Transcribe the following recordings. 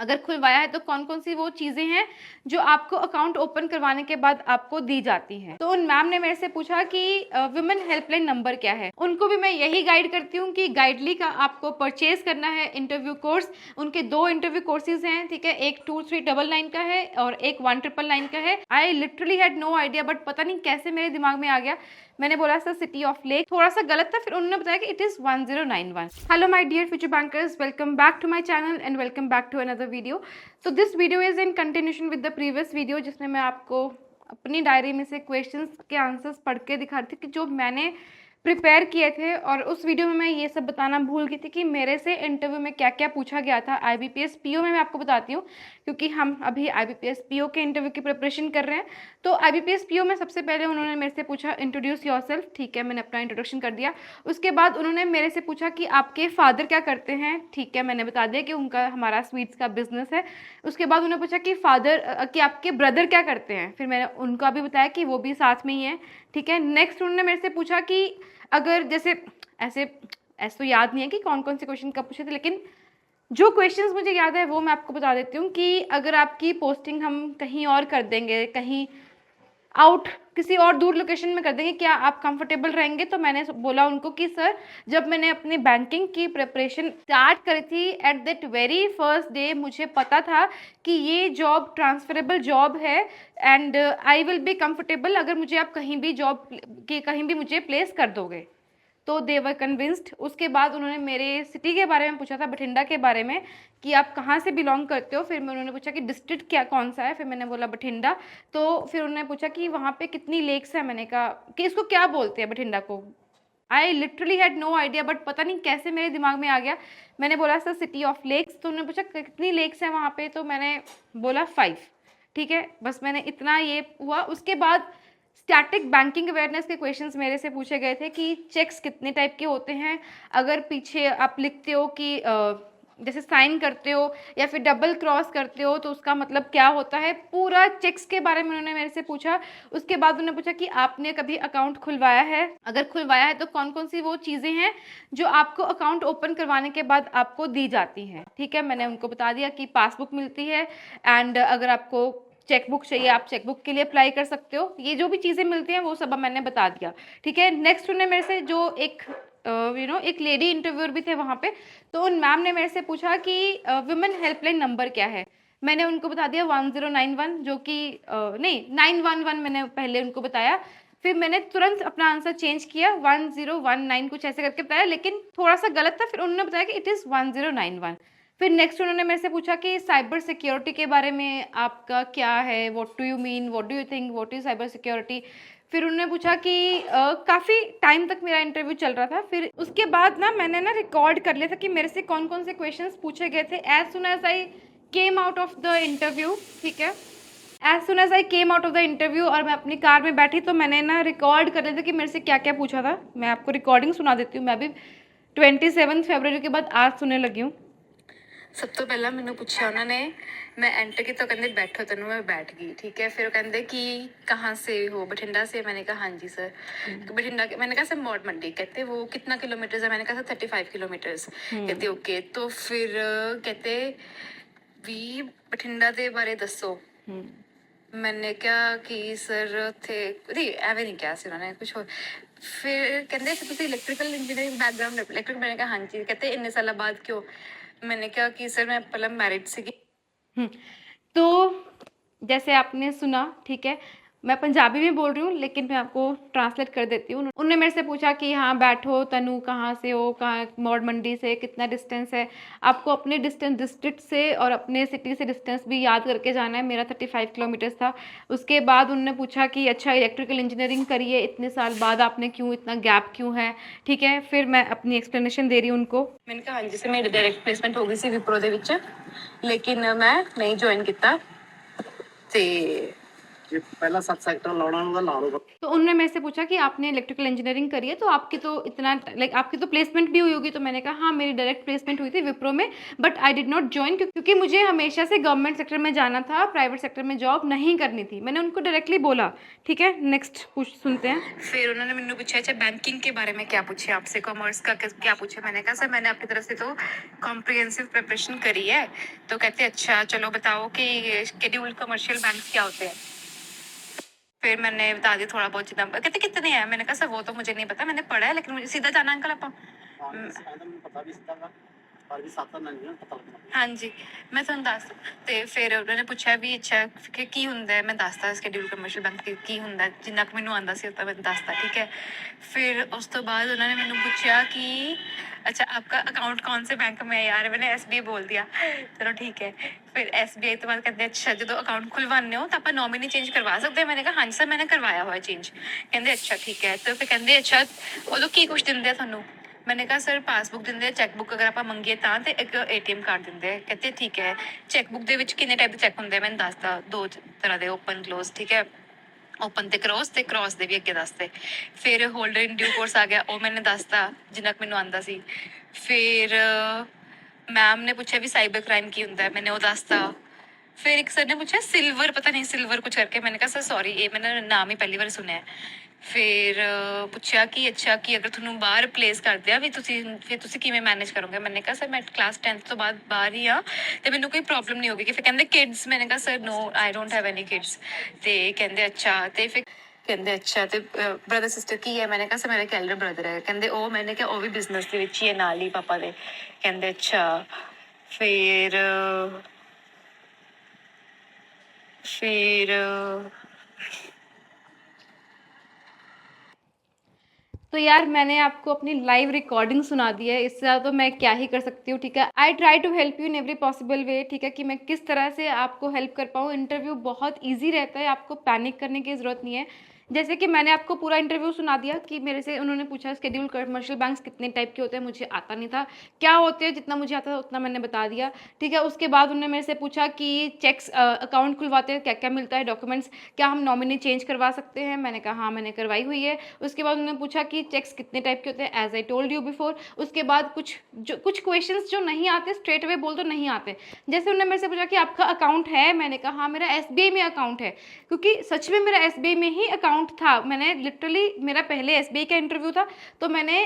अगर खुलवाया है तो कौन कौन सी वो चीज़ें हैं जो आपको अकाउंट ओपन करवाने के बाद आपको दी जाती हैं। तो उन मैम ने मेरे से पूछा कि वुमेन हेल्पलाइन नंबर क्या है। उनको भी मैं यही गाइड करती हूँ कि गाइडली का आपको परचेज करना है इंटरव्यू कोर्स। उनके 2 इंटरव्यू कोर्सेज हैं, ठीक है, एक 2399 का है और एक 1999 का है। I literally had no idea, but पता नहीं कैसे मेरे दिमाग में आ गया। मैंने बोला सर सिटी ऑफ लेक, थोड़ा सा गलत था, फिर उन्होंने बताया कि it is 1091। Hello my dear future bankers, welcome back to my channel and welcome back to another video. So this video is in continuation with the previous video, जिसमें मैं आपको अपनी डायरी में से क्वेश्चंस के आंसर्स पढ़ के दिखा रही थी कि जो मैंने प्रिपेयर किए थे। और उस वीडियो में मैं ये सब बताना भूल गई थी कि मेरे से इंटरव्यू में क्या क्या पूछा गया था IBPS PO में। मैं आपको बताती हूँ क्योंकि हम अभी IBPS PO के इंटरव्यू की प्रिपरेशन कर रहे हैं। तो IBPS PO में सबसे पहले उन्होंने मेरे से पूछा इंट्रोड्यूस योरसेल्फ, ठीक है, मैंने अपना इंट्रोडक्शन कर दिया। उसके बाद उन्होंने मेरे से पूछा कि आपके फादर क्या करते हैं, ठीक है, मैंने बता दिया कि उनका हमारा स्वीट्स का बिजनेस है। उसके बाद उन्होंने पूछा कि कि आपके ब्रदर क्या करते हैं, फिर मैंने उनका भी बताया कि वो भी साथ में ही है, ठीक है। नेक्स्ट उन्होंने मेरे से पूछा कि अगर जैसे ऐसे ऐसे तो याद नहीं है कि कौन कौन से क्वेश्चन कब पूछे थे, लेकिन जो क्वेश्चंस मुझे याद है वो मैं आपको बता देती हूँ कि अगर आपकी पोस्टिंग हम कहीं और कर देंगे, कहीं आउट किसी और दूर लोकेशन में कर देंगे, क्या आप कंफर्टेबल रहेंगे। तो मैंने बोला उनको कि सर, जब मैंने अपनी बैंकिंग की प्रिपरेशन स्टार्ट करी थी at that very first day, मुझे पता था कि ये जॉब ट्रांसफरेबल जॉब है and I will be comfortable अगर मुझे आप कहीं भी जॉब की कहीं भी मुझे प्लेस कर दोगे। तो दे वर कन्विंस्ड। उसके बाद उन्होंने मेरे सिटी के बारे में पूछा था, बठिंडा के बारे में, कि आप कहाँ से बिलोंग करते हो। फिर मैं उन्होंने पूछा कि डिस्ट्रिक्ट क्या कौन सा है, फिर मैंने बोला बठिंडा। तो फिर उन्होंने पूछा कि वहाँ पे कितनी लेक्स है, मैंने कहा कि इसको क्या बोलते हैं बठिंडा को। I literally had no idea, but पता नहीं कैसे मेरे दिमाग में आ गया। मैंने बोला सर सिटी ऑफ लेक्स। तो उन्होंने पूछा कितनी लेक्स हैं वहाँ पे, तो मैंने बोला 5, ठीक है, बस मैंने इतना ये हुआ। उसके बाद स्टैटिक बैंकिंग अवेयरनेस के क्वेश्चंस मेरे से पूछे गए थे कि चेक्स कितने टाइप के होते हैं, अगर पीछे आप लिखते हो कि जैसे साइन करते हो या फिर डबल क्रॉस करते हो तो उसका मतलब क्या होता है, पूरा चेक्स के बारे में उन्होंने मेरे से पूछा। उसके बाद उन्होंने पूछा कि आपने कभी अकाउंट खुलवाया है, अगर खुलवाया है तो कौन कौन सी वो चीज़ें हैं जो आपको अकाउंट ओपन करवाने के बाद आपको दी जाती हैं, ठीक है। मैंने उनको बता दिया कि पासबुक मिलती है एंड अगर आपको चेकबुक चाहिए आप चेकबुक के लिए अप्लाई कर सकते हो, ये जो भी चीज़ें मिलती हैं वो सब मैंने बता दिया, ठीक है। नेक्स्ट उन्होंने मेरे से जो एक एक लेडी इंटरव्यूअर भी थे वहाँ पे, तो उन मैम ने मेरे से पूछा कि वुमेन हेल्पलाइन नंबर क्या है। मैंने उनको बता दिया 1091, जो कि नहीं 911 मैंने पहले उनको बताया। फिर मैंने तुरंत अपना आंसर चेंज किया 1019 कुछ ऐसे करके बताया, लेकिन थोड़ा सा गलत था, फिर उन्होंने बताया कि इट इज़ 1091। फिर नेक्स्ट उन्होंने मेरे से पूछा कि साइबर सिक्योरिटी के बारे में आपका क्या है, what do you mean, what do you think, what is cyber security. फिर उन्होंने पूछा कि काफ़ी टाइम तक मेरा इंटरव्यू चल रहा था। फिर उसके बाद ना मैंने ना रिकॉर्ड कर लिया था कि मेरे से कौन कौन से क्वेश्चंस पूछे गए थे as soon as I came out of the interview, ठीक है। As soon as I came out of the interview और मैं अपनी कार में बैठी तो मैंने ना रिकॉर्ड कर लिया था कि मेरे से क्या क्या पूछा था। मैं आपको रिकॉर्डिंग सुना देती हूँ। मैं अभी 27 फरवरी के बाद आज सुनने लगी हूँ। सब तो पहला मैंने पूछा उन्होंने, मैं एंटर की तो कहते बैठो तेन, मैं बैठ गई, ठीक है। फिर वो कहते कि कहाँ से हो, बठिंडा से। मैंने कहा हाँ जी सर। बठिंडा के, मैंने कहा सर मॉड मंडी। कहते वो कितना किलोमीटर्स है, मैंने कहा सर 35 किलोमीटर्स। कहते ओके। तो फिर कहते भी बठिंडा के बारे दसो। मैंने कहा कि सर थे नहीं एवं नहीं कहा उन्होंने कुछ हो। फिर कहते तुम इलैक्ट्रिकल इंजीनियरिंग बैकग्राउंड इलैक्ट्रिक। मैंने कहा हाँ जी। कहते इन्ने साल बाद क्यों। मैंने कहा कि सर मैं पहले मैरिड सी। तो जैसे आपने सुना, ठीक है, मैं पंजाबी में बोल रही हूँ लेकिन मैं आपको ट्रांसलेट कर देती हूँ। उन्होंने मेरे से पूछा कि हाँ बैठो तनु, कहाँ से हो, कहाँ मौड़ मंडी से कितना डिस्टेंस है। आपको अपने डिस्टेंस डिस्ट्रिक्ट से और अपने सिटी से डिस्टेंस भी याद करके जाना है। मेरा 35 किलोमीटर्स था। उसके बाद उन्होंने पूछा कि अच्छा इलेक्ट्रिकल इंजीनियरिंग करिए, इतने साल बाद आपने क्यों, इतना गैप क्यों है, ठीक है। फिर मैं अपनी एक्सप्लेनेशन दे रही हूँ उनको। मैंने कहा हाँ जी सर, मेरी डायरेक्ट प्लेसमेंट हो गई सी विप्रो दे विच, लेकिन मैं नहीं ज्वाइन किया। ते ये पहला 7 सेक्टर लाउणा दा ला लो। तो उन्होंने मेरे से पूछा कि आपने इलेक्ट्रिकल इंजीनियरिंग करी है तो आपकी तो इतना लाइक आपकी तो प्लेसमेंट भी हुई होगी। तो मैंने कहा हाँ मेरी डायरेक्ट प्लेसमेंट हुई थी विप्रो में, but I did not join क्योंकि मुझे हमेशा से गवर्नमेंट सेक्टर में जाना था, प्राइवेट सेक्टर में जॉब नहीं करनी थी। मैंने उनको डायरेक्टली बोला। ठीक है, नेक्स्ट सुनते हैं। फिर उन्होंने मैंने पूछा अच्छा बैंकिंग के बारे में क्या पूछे आपसे, कॉमर्स का क्या पूछे। मैंने कहा सर मैंने अपनी तरफ से तो कॉम्प्रिहेंसिव प्रिपरेशन करी है। तो कहते अच्छा चलो बताओ कि शेड्यूल्ड कमर्शियल बैंक क्या होते हैं। फिर मैंने बता दिया थोड़ा बहुत जितना। कहते कितने हैं। मैंने कहा सर वो तो मुझे नहीं पता, मैंने पढ़ा है लेकिन मुझे सीधा जाना अंकल आप। पता भी सीधा पर भी 7 नहीं पता लगना। हाँ जी मैं ਤੁਹਾਨੂੰ ਦੱਸ ਤੇ ਫਿਰ ਉਹਨਾਂ ਨੇ ਪੁੱਛਿਆ ਵੀ ਅੱਛਾ ਕਿ ਕੀ ਹੁੰਦਾ ਹੈ। ਮੈਂ ਦੱਸਤਾ ਸ਼ਡਿਊਲ ਕਮਰਸ਼ੀਅਲ ਬੈਂਕ ਕੀ ਹੁੰਦਾ ਹੈ, ਜਿੰਨਾ ਕੁ ਮੈਨੂੰ ਆਉਂਦਾ ਸੀ ਉਹ ਤਾਂ ਮੈਂ ਦੱਸਤਾ। ਠੀਕ ਹੈ, फिर उस तो बाद उन्होंने मैंने पूछा कि अच्छा आपका अकाउंट कौन से बैंक में है। यार मैंने SBI बोल दिया, चलो ठीक है। फिर SBI तो बाद कहते अच्छा जो अकाउंट खुलवाने हो तो आप नॉमिनी चेंज करवा सकते हैं। मैंने कहा हाँ जी सर मैंने करवाया हुआ है चेंज। कहते अच्छा ठीक है। तो फिर कहते अच्छा उदो की कुछ दिंदे थानू। मैंने कहा सर पासबुक ਦਿੰਦੇ ਚੈੱਕਬੁੱਕ ਅਗਰ ਆਪਾਂ ਮੰਗੀਏ ਤਾਂ ਤੇ ਇੱਕ ATM ਕਾਰਡ ਦਿੰਦੇ। ਕਹਿੰਦੇ ਠੀਕ ਹੈ। ਚੈੱਕਬੁੱਕ ਦੇ ਵਿੱਚ ਕਿੰਨੇ ਟਾਈਪ ਦੇ ਚੈੱਕ ਹੁੰਦੇ ਮੈਨੂੰ ਦੱਸਦਾ, 2 ਤਰ੍ਹਾਂ ਦੇ, ਓਪਨ ਕਲੋਜ਼। ਠੀਕ ਹੈ, ਓਪਨ ਤੇ ਕ੍ਰੋਸ ਦੇ ਵੀ ਅੱਗੇ ਦੱਸਦੇ। ਫਿਰ ਹੋਲਡਰ ਇਨ ਡਿਊ ਕੋਰਸ ਆ ਗਿਆ, ਉਹ ਮੈंने ਦੱਸਤਾ ਜਿੰਨਾ ਕੁ ਮੈਨੂੰ ਆਂਦਾ ਸੀ। ਫਿਰ ਮੈਮ ਨੇ ਪੁੱਛਿਆ ਵੀ ਸਾਈਬਰ ਕ੍ਰਾਈਮ ਕੀ ਹੁੰਦਾ ਹੈ, मैंने ਉਹ ਦੱਸਤਾ। फिर एक सर ने पूछा सिल्वर, पता नहीं सिल्वर कुछ करके। मैंने कहा सर सॉरी ये मैंने नाम ही पहली बार सुना है। फिर ਪੁੱਛਿਆ ਕਿ ਅੱਛਾ ਕਿ ਅਗਰ ਤੁਹਾਨੂੰ ਬਾਹਰ ਪਲੇਸ ਕਰਦੇ ਆ ਵੀ ਤੁਸੀਂ ਕਿਵੇਂ ਮੈਨੇਜ ਕਰੋਗੇ। ਮੈंने कहा सर मैं क्लास 10th ਤੋਂ ਬਾਅਦ ਬਾਹਰ ਹੀ ਆ ਤੇ ਮੈਨੂੰ ਕੋਈ ਪ੍ਰੋਬਲਮ ਨਹੀਂ ਹੋਗੀ। ਫਿਰ ਕਹਿੰਦੇ ਕਿਡਸ। मैंने कहा sir no I don't have any kids. ਤੇ ਕਹਿੰਦੇ ਅੱਛਾ। ਤੇ ਫਿਰ ਕਹਿੰਦੇ ਅੱਛਾ ਤੇ ਬ੍ਰਦਰ ਸਿਸਟਰ ਕੀ ਹੈ। मैंने कहा सर मेरा एल्डर ब्रदर है। ਕਹਿੰਦੇ ਉਹ मैंने ਕਿਹਾ ਉਹ ਵੀ ਬਿਜ਼ਨਸ ਦੇ ਵਿੱਚ ਹੀ ਹੈ ਨਾਲ ਹੀ ਪਾਪਾ ਦੇ। ਕਹਿੰਦੇ ਅੱਛਾ। ਫਿਰ तो यार मैंने आपको अपनी लाइव रिकॉर्डिंग सुना दी है, इससे ज़्यादा तो मैं क्या ही कर सकती हूँ। ठीक है, I try to help you in every possible way. ठीक है, कि मैं किस तरह से आपको हेल्प कर पाऊँ। इंटरव्यू बहुत ईजी रहता है, आपको पैनिक करने की ज़रूरत नहीं है। जैसे कि मैंने आपको पूरा इंटरव्यू सुना दिया कि मेरे से उन्होंने पूछा शेड्यूल कमर्शियल बैंक्स कितने टाइप के होते हैं, मुझे आता नहीं था। क्या होते हैं, जितना मुझे आता था उतना मैंने बता दिया। ठीक है, उसके बाद उन्होंने मेरे से पूछा कि चेक्स अकाउंट खुलवाते हैं क्या क्या मिलता है, डॉक्यूमेंट्स क्या हम नॉमिनी चेंज करवा सकते हैं। मैंने कहा हाँ मैंने करवाई हुई है। उसके बाद उन्होंने पूछा कि चेक्स कितने टाइप के होते हैं, as I told you before. उसके बाद कुछ क्वेश्चंस जो नहीं आते स्ट्रेट अवे बोल तो नहीं आते। जैसे उन्होंने मेरे से पूछा कि आपका अकाउंट है, मैंने कहा हाँ मेरा SBI में अकाउंट है, क्योंकि सच में मेरा SBI में ही अकाउंट था। मैंने लिटरली मेरा पहले SBI का इंटरव्यू था, तो मैंने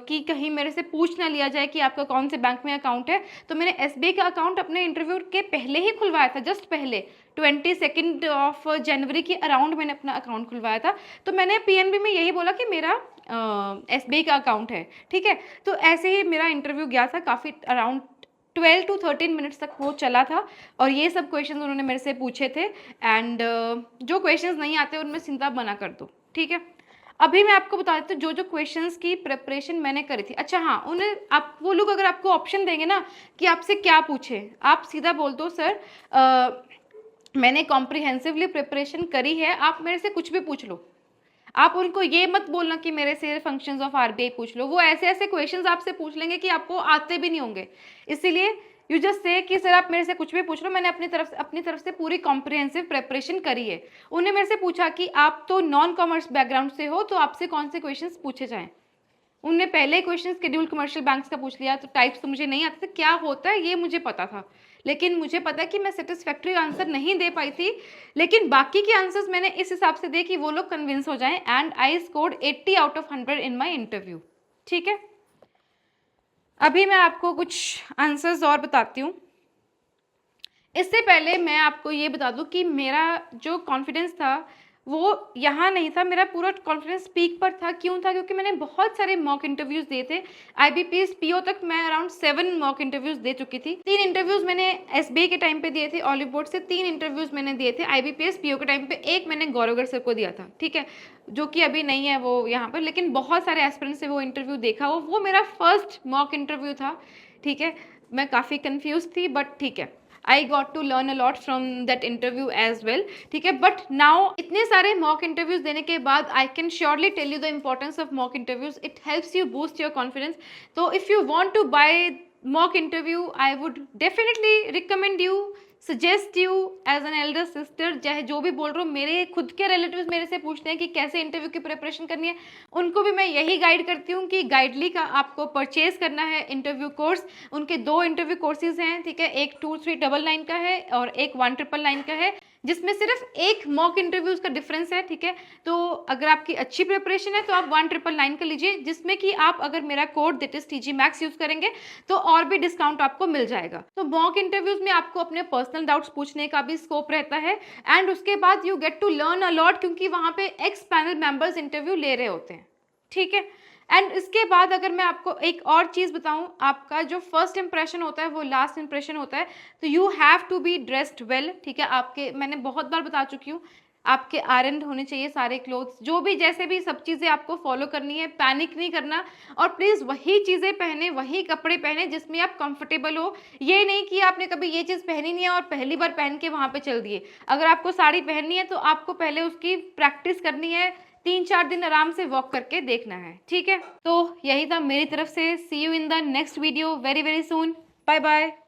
कि कहीं मेरे से पूछ ना लिया जाए कि आपका कौन से बैंक में अकाउंट है, तो मैंने SBI का अकाउंट अपने इंटरव्यू के पहले ही खुलवाया था, जस्ट पहले 22 जनवरी के अराउंड मैंने अपना अकाउंट खुलवाया था। तो मैंने PNB में यही बोला कि मेरा SBI का अकाउंट है। ठीक है, तो ऐसे ही मेरा इंटरव्यू गया था, काफ़ी अराउंड 12 to 13 मिनट्स तक वो चला था। और ये सब क्वेश्चंस उन्होंने मेरे से पूछे थे। एंड जो क्वेश्चंस नहीं आते उनमें चिंता मना कर दो। ठीक है, अभी मैं आपको बता देती हूँ जो क्वेश्चंस की प्रिपरेशन मैंने करी थी। अच्छा हाँ, उन्हें आप वो लोग अगर आपको ऑप्शन देंगे ना कि आपसे क्या पूछे, आप सीधा बोल दो सर मैंने कॉम्प्रिहेंसिवली प्रिपरेशन करी है, आप मेरे से कुछ भी पूछ लो। आप उनको ये मत बोलना कि मेरे से फंक्शंस ऑफ RBI पूछ लो, वो ऐसे ऐसे क्वेश्चंस आपसे पूछ लेंगे कि आपको आते भी नहीं होंगे। इसीलिए यू जस्ट से कि सर आप मेरे से कुछ भी पूछ लो, मैंने अपनी तरफ से पूरी कॉम्प्रिहेंसिव प्रिपरेशन करी है। उन्हें मेरे से पूछा कि आप तो नॉन कॉमर्स बैकग्राउंड से हो, तो आपसे कौन से क्वेश्चन पूछे जाएँ। उनने पहले क्वेश्चन शेड्यूल कमर्शियल बैंक्स का पूछ लिया, तो टाइप्स तो मुझे नहीं आते थे, क्या होता है ये मुझे पता था, लेकिन मुझे पता है कि मैं सेटिस्फैक्ट्री आंसर नहीं दे पाई थी। लेकिन बाकी के आंसर्स मैंने इस हिसाब से दिए कि वो लोग कन्विंस हो जाएं। And I scored 80 out of 100 in my interview. ठीक है, अभी मैं आपको कुछ आंसर्स और बताती हूँ। इससे पहले मैं आपको ये बता दूँ कि मेरा जो कॉन्फिडेंस था वो यहाँ नहीं था, मेरा पूरा कॉन्फिडेंस पीक पर था। क्यों था? क्योंकि मैंने बहुत सारे मॉक इंटरव्यूज़ दिए थे। IBPS PO तक मैं अराउंड 7 मॉक इंटरव्यूज़ दे चुकी थी। 3 इंटरव्यूज़ मैंने SBI के टाइम पे दिए थे, ऑलिव बोर्ड से 3 इंटरव्यूज़ मैंने दिए थे। IBPS PO के टाइम पे एक मैंने गौरवगर सर को दिया था, ठीक है, जो कि अभी नहीं है वो यहाँ पर, लेकिन बहुत सारे एस्पिरेंट्स से वो इंटरव्यू देखा। वो मेरा फर्स्ट मॉक इंटरव्यू था। ठीक है, मैं काफ़ी कन्फ्यूज़ थी, बट ठीक है, I got to learn a lot from that interview as well. ठीक है, but now इतने सारे mock interviews देने के बाद I can surely tell you the importance of mock interviews. It helps you boost your confidence. So if you want to buy mock interview, I would definitely recommend you suggest you as an elder sister, चाहे जो भी बोल रहा हूँ, मेरे खुद के relatives मेरे से पूछते हैं कि कैसे इंटरव्यू की प्रिपरेशन करनी है, उनको भी मैं यही गाइड करती हूँ कि गाइडली का आपको परचेज करना है इंटरव्यू कोर्स। उनके 2 इंटरव्यू कोर्सेज हैं, ठीक है, एक 2399 का है और एक 1999 का है, जिसमें सिर्फ एक मॉक इंटरव्यूज का डिफरेंस है, ठीक है। तो अगर आपकी अच्छी प्रिपरेशन है तो आप 1999 का लीजिए, जिसमें कि आप अगर मेरा code that is TG Max use करेंगे तो और भी डिस्काउंट आपको मिल जाएगा। तो मॉक इंटरव्यूज में आपको अपने पर्सनल डाउट्स पूछने का भी स्कोप रहता है, एंड उसके बाद you get to learn a lot, क्योंकि वहां पे एक्स पैनल मेंबर्स इंटरव्यू ले रहे होते हैं, ठीक है। एंड इसके बाद अगर मैं आपको एक और चीज़ बताऊं, आपका जो फर्स्ट इंप्रेशन होता है वो लास्ट इंप्रेशन होता है, तो you have to be dressed well, ठीक है। आपके, मैंने बहुत बार बता चुकी हूँ, आपके आयरन होने चाहिए सारे क्लोथ्स, जो भी जैसे भी सब चीज़ें आपको फॉलो करनी है, पैनिक नहीं करना, और प्लीज़ वही चीज़ें पहने, वही कपड़े पहने जिसमें आप कंफर्टेबल हो। ये नहीं कि आपने कभी ये चीज़ पहनी नहीं है और पहली बार पहन के वहाँ पे चल दिए। अगर आपको साड़ी पहननी है तो आपको पहले उसकी प्रैक्टिस करनी है, 3-4 दिन आराम से वॉक करके देखना है, ठीक है। तो यही था मेरी तरफ से। See you in the next video very very soon. Bye bye.